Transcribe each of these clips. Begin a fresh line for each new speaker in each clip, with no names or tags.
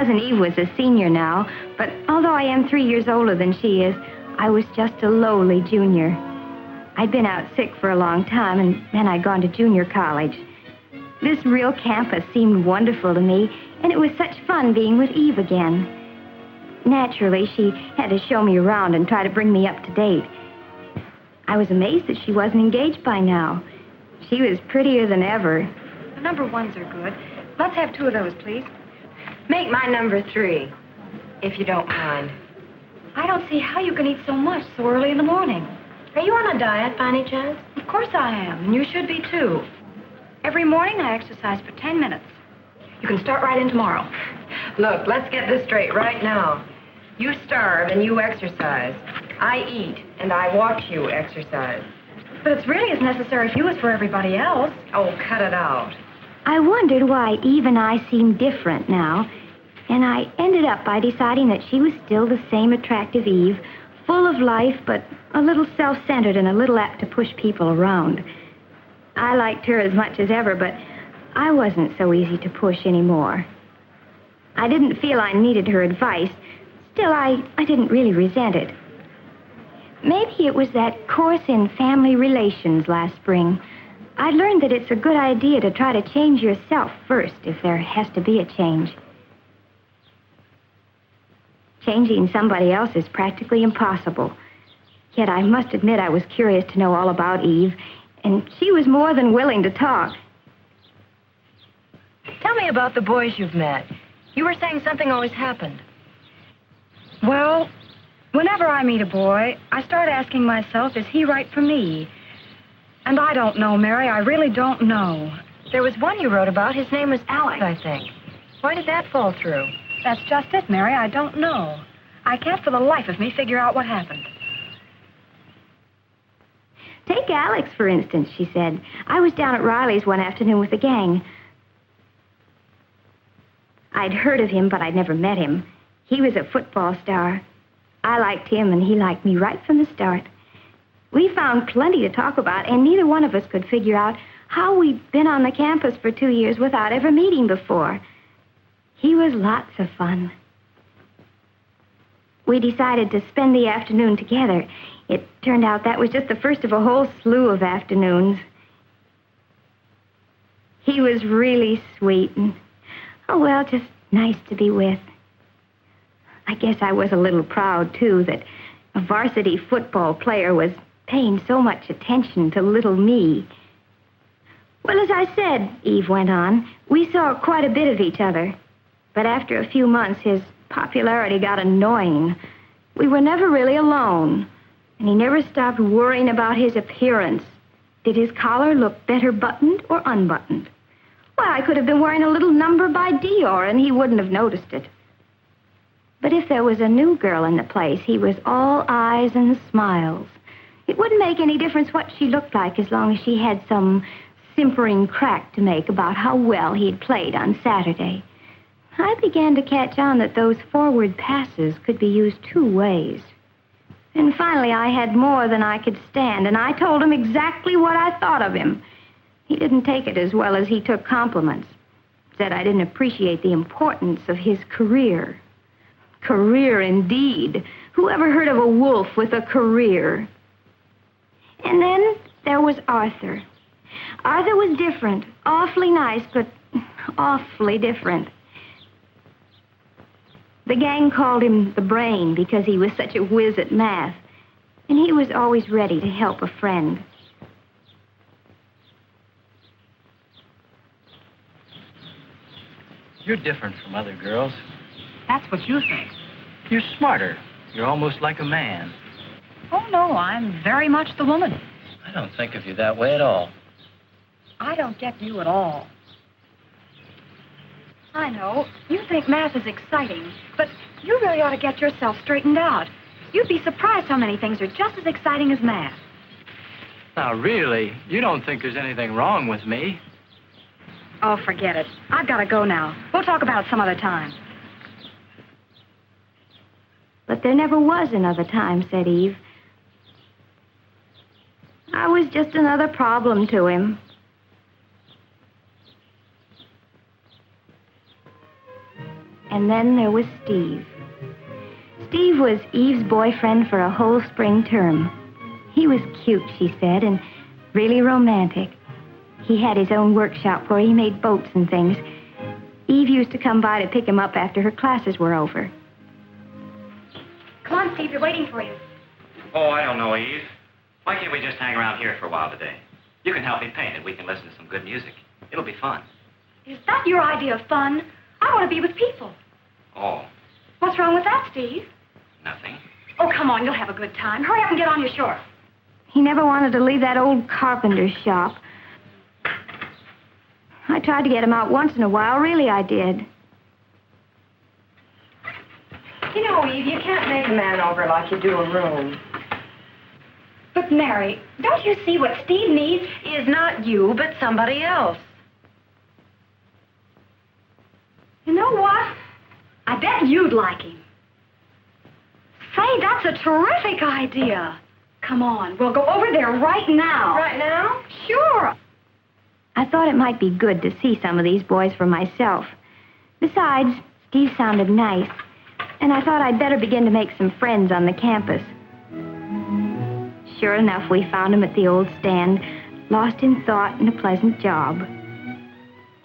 cousin Eve was a senior now, but although I am 3 years older than she is, I was just a lowly junior. I'd been out sick for a long time, and then I'd gone to junior college. This real campus seemed wonderful to me, and it was such fun being with Eve again. Naturally, she had to show me around and try to bring me up to date. I was amazed that she wasn't engaged by now. She was prettier than ever.
The number 1s are good. Let's have 2 of those, please.
Make my number 3, if you don't mind.
I don't see how you can eat so much so early in the morning.
Are you on a diet, by any chance?
Of course I am, and you should be, too. Every morning I exercise for 10 minutes. You can start right in tomorrow.
Look, let's get this straight right now. You starve and you exercise. I eat and I watch you exercise.
But it's really as necessary for you as for everybody else.
Oh, cut it out.
I wondered why Eve and I seemed different now, and I ended up by deciding that she was still the same attractive Eve, full of life, but a little self-centered and a little apt to push people around. I liked her as much as ever, but I wasn't so easy to push anymore. I didn't feel I needed her advice. Still, I didn't really resent it. Maybe it was that course in family relations last spring. I learned that it's a good idea to try to change yourself first if there has to be a change. Changing somebody else is practically impossible. Yet I must admit I was curious to know all about Eve, and she was more than willing to talk.
Tell me about the boys you've met. You were saying something always happened.
Well, whenever I meet a boy, I start asking myself, is he right for me? And I don't know, Mary. I really don't know.
There was one you wrote about. His name was Alex, I think. Why did that fall through?
That's just it, Mary. I don't know. I can't for the life of me figure out what happened.
Take Alex, for instance, she said. I was down at Riley's one afternoon with the gang. I'd heard of him, but I'd never met him. He was a football star. I liked him, and he liked me right from the start. We found plenty to talk about, and neither one of us could figure out how we'd been on the campus for 2 years without ever meeting before. He was lots of fun. We decided to spend the afternoon together. It turned out that was just the first of a whole slew of afternoons. He was really sweet and, oh, well, just nice to be with. I guess I was a little proud, too, that a varsity football player was paying so much attention to little me. Well, as I said, Eve went on, we saw quite a bit of each other. But after a few months, his popularity got annoying. We were never really alone, and he never stopped worrying about his appearance. Did his collar look better buttoned or unbuttoned? Well, I could have been wearing a little number by Dior, and he wouldn't have noticed it. But if there was a new girl in the place, he was all eyes and smiles. It wouldn't make any difference what she looked like as long as she had some simpering crack to make about how well he'd played on Saturday. I began to catch on that those forward passes could be used 2 ways. And finally, I had more than I could stand, and I told him exactly what I thought of him. He didn't take it as well as he took compliments. Said I didn't appreciate the importance of his career. Career, indeed. Who ever heard of a wolf with a career? And then there was Arthur. Arthur was different. Awfully nice, but awfully different. The gang called him the brain because he was such a whiz at math. And he was always ready to help a friend.
You're different from other girls.
That's what you think.
You're smarter. You're almost like a man.
Oh, no, I'm very much the woman.
I don't think of you that way at all.
I don't get you at all. I know. You think math is exciting, but you really ought to get yourself straightened out. You'd be surprised how many things are just as exciting as math.
Now, really, you don't think there's anything wrong with me?
Oh, forget it. I've got to go now. We'll talk about it some other time.
But there never was another time, said Eve. I was just another problem to him. And then there was Steve. Steve was Eve's boyfriend for a whole spring term. He was cute, she said, and really romantic. He had his own workshop where he made boats and things. Eve used to come by to pick him up after her classes were over.
Come on, Steve, they're waiting for you.
Oh, I don't know, Eve. Why can't we just hang around here for a while today? You can help me paint, and we can listen to some good music. It'll be fun.
Is that your idea of fun? I want to be with people.
Oh,
What's wrong with that, Steve?
nothing.
Oh, come on, you'll have a good time. Hurry up and get on your shore.
He never wanted to leave that old carpenter's shop. I tried to get him out once in a while, really I did.
You know, Eve, you can't make a man over like you do a room.
But, Mary, don't you see what Steve needs?
Is not you, but somebody else.
You know what? I bet you'd like him. Say, that's a terrific idea. Come on, we'll go over there right now.
Right now?
Sure.
I thought it might be good to see some of these boys for myself. Besides, Steve sounded nice, and I thought I'd better begin to make some friends on the campus. Sure enough, we found him at the old stand, lost in thought and a pleasant job.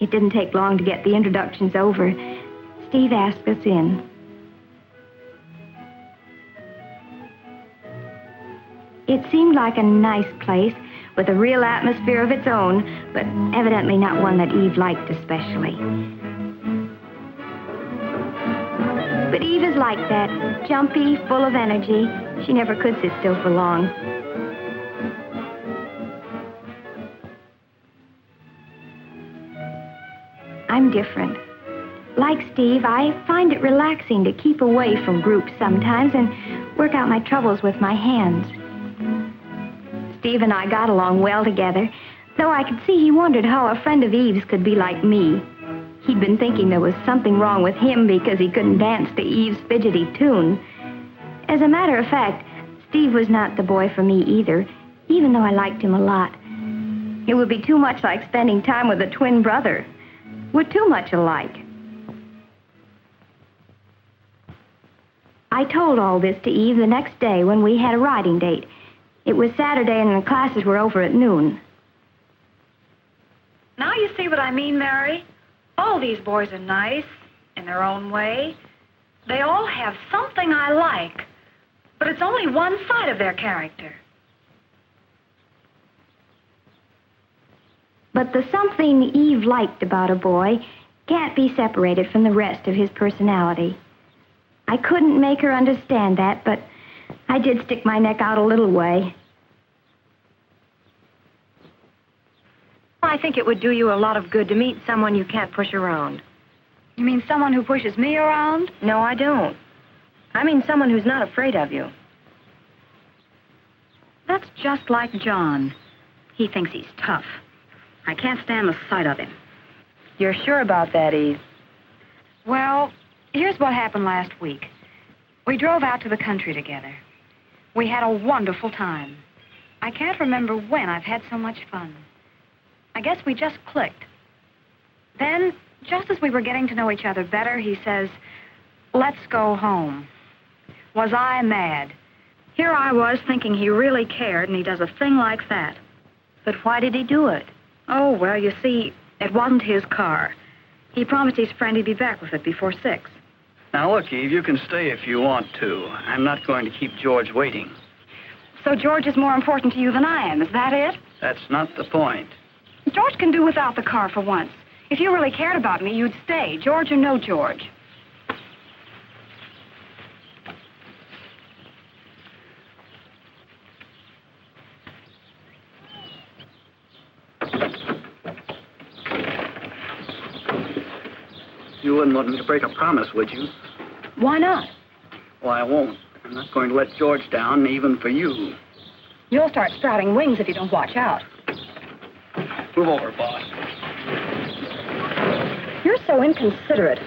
It didn't take long to get the introductions over. Steve asked us in. It seemed like a nice place with a real atmosphere of its own, but evidently not one that Eve liked especially. But Eve is like that, jumpy, full of energy. She never could sit still for long. I'm different. Like Steve, I find it relaxing to keep away from groups sometimes and work out my troubles with my hands. Steve and I got along well together, though I could see he wondered how a friend of Eve's could be like me. He'd been thinking there was something wrong with him because he couldn't dance to Eve's fidgety tune. As a matter of fact, Steve was not the boy for me either, even though I liked him a lot. It would be too much like spending time with a twin brother. We're too much alike. I told all this to Eve the next day when we had a riding date. It was Saturday and the classes were over at noon.
Now you see what I mean, Mary? All these boys are nice in their own way. They all have something I like, but it's only one side of their character.
But the something Eve liked about a boy can't be separated from the rest of his personality. I couldn't make her understand that, but I did stick my neck out a little way.
I think it would do you a lot of good to meet someone you can't push around.
You mean someone who pushes me around?
No, I don't. I mean someone who's not afraid of you.
That's just like John. He thinks he's tough. I can't stand the sight of him.
You're sure about that, Eve?
Well, here's what happened last week. We drove out to the country together. We had a wonderful time. I can't remember when I've had so much fun. I guess we just clicked. Then, just as we were getting to know each other better, he says, "Let's go home." Was I mad? Here I was thinking he really cared, and he does a thing like that.
But why did he do it?
Oh, well, you see, it wasn't his car. He promised his friend he'd be back with it before 6.
Now, look, Eve, you can stay if you want to. I'm not going to keep George waiting.
So George is more important to you than I am, is that it?
That's not the point.
George can do without the car for once. If you really cared about me, you'd stay, George or no George.
You wouldn't want me to break a promise, would you?
Why not?
Well, I won't. I'm not going to let George down, even for you.
You'll start sprouting wings if you don't watch out.
Move over, boss.
You're so inconsiderate.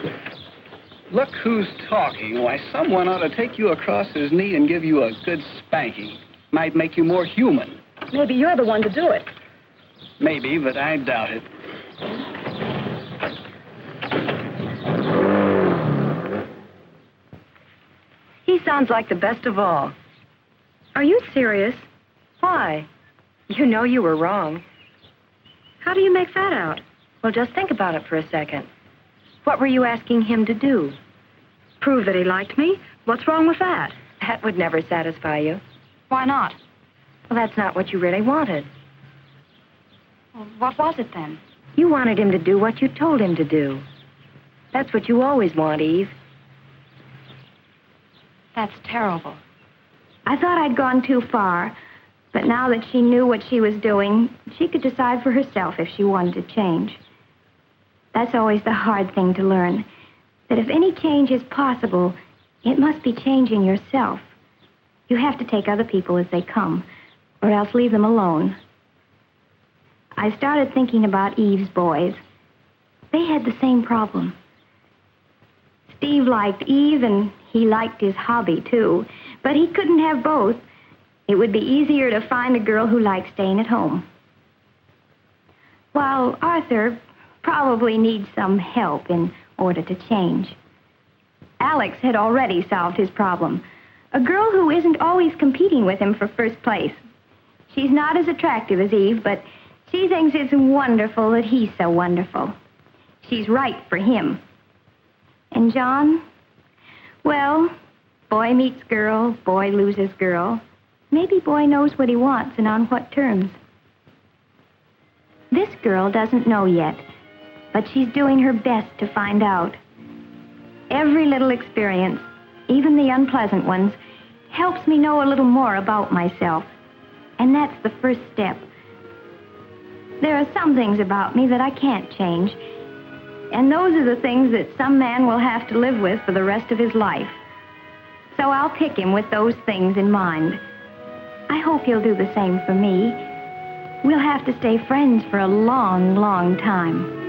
Look who's talking. Why, someone ought to take you across his knee and give you a good spanking. Might make you more human.
Maybe you're the one to do it.
Maybe, but I doubt it.
sounds like the best of all.
Are you serious?
Why? You know you were wrong.
How do you make that out?
Well, just think about it for a second. What were you asking him to do?
Prove that he liked me? What's wrong with that?
That would never satisfy you.
Why not?
Well, that's not what you really wanted.
Well, what was it then?
You wanted him to do what you told him to do. That's what you always want, Eve.
That's terrible.
I thought I'd gone too far, but now that she knew what she was doing, she could decide for herself if she wanted to change. That's always the hard thing to learn, that if any change is possible, it must be changing yourself. You have to take other people as they come, or else leave them alone. I started thinking about Eve's boys. They had the same problem. Steve liked Eve, and he liked his hobby, too. But he couldn't have both. It would be easier to find a girl who liked staying at home. While Arthur probably needs some help in order to change. Alex had already solved his problem. A girl who isn't always competing with him for first place. She's not as attractive as Eve, but she thinks it's wonderful that he's so wonderful. She's right for him. And John? Well, boy meets girl, boy loses girl. Maybe boy knows what he wants and on what terms. This girl doesn't know yet, but she's doing her best to find out. Every little experience, even the unpleasant ones, helps me know a little more about myself. And that's the first step. There are some things about me that I can't change. And those are the things that some man will have to live with for the rest of his life. So I'll pick him with those things in mind. I hope he'll do the same for me. We'll have to stay friends for a long, long time.